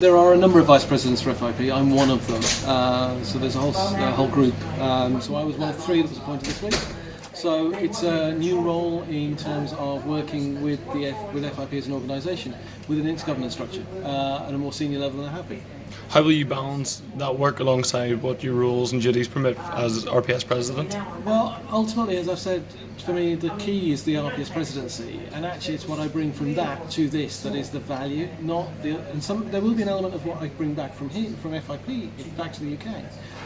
There are a number of vice presidents for FIP. I'm one of them. So there's a whole group. So I was one of three that was appointed this week. So it's a new role in terms of working with FIP as an organisation with an intergovernmental structure at a more senior level than I have been. How will you balance that work alongside what your roles and duties permit as RPS president? Well, ultimately, as I've said, for me the key is the RPS presidency, and actually it's what I bring from that to this that is the value, not the. And there will be an element of what I bring back from here, from FIP, back to the UK.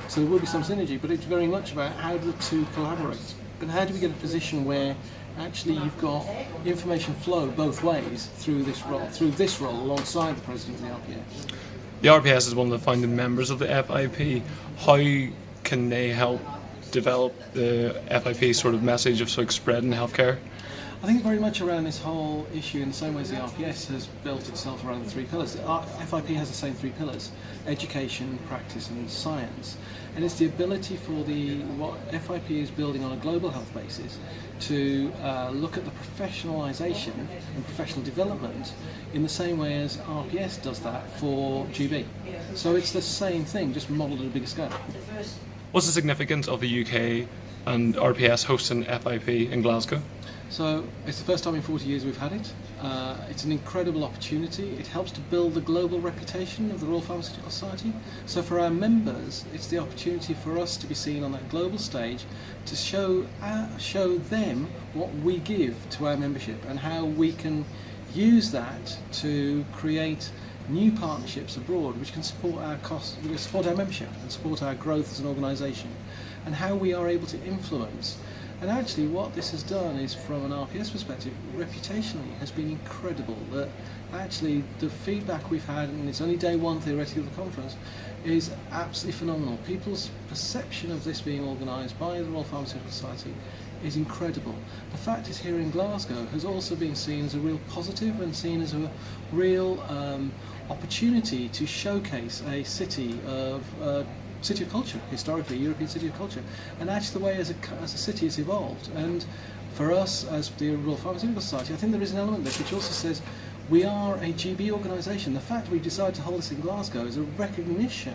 So there will be some synergy, but it's very much about how the two collaborate. And how do we get a position where actually you've got information flow both ways through this role alongside the president of the RPS. The RPS is one of the founding members of the FIP. How can they help develop the FIP sort of message of spread in healthcare? I think very much around this whole issue in the same way as the RPS has built itself around the three pillars. FIP has the same three pillars: education, practice and science. And it's the ability for what FIP is building on a global health basis to look at the professionalisation and professional development in the same way as RPS does that for GB. So it's the same thing, just modelled at a bigger scale. What's the significance of the UK and RPS hosting FIP in Glasgow? So it's the first time in 40 years we've had it. It's an incredible opportunity. It helps to build the global reputation of the Royal Pharmaceutical Society. So for our members, it's the opportunity for us to be seen on that global stage to show them what we give to our membership and how we can use that to create new partnerships abroad which can support our membership and support our growth as an organisation, and how we are able to influence. And actually what this has done is, from an RPS perspective, reputationally has been incredible. That actually the feedback we've had, and it's only day one theoretically of the conference, is absolutely phenomenal. People's perception of this being organised by the Royal Pharmaceutical Society is incredible. The fact is, here in Glasgow has also been seen as a real positive and seen as a real opportunity to showcase a city of culture, historically, European city of culture, and actually the way as a city has evolved. And for us as the Royal Pharmaceutical Society, I think there is an element there which also says we are a GB organisation. The fact we decided to hold this in Glasgow is a recognition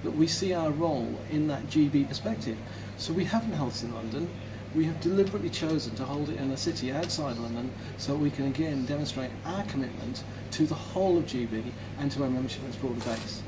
that we see our role in that GB perspective. So we haven't held this in London. We have deliberately chosen to hold it in a city outside London so we can again demonstrate our commitment to the whole of GB and to our membership on its broader base.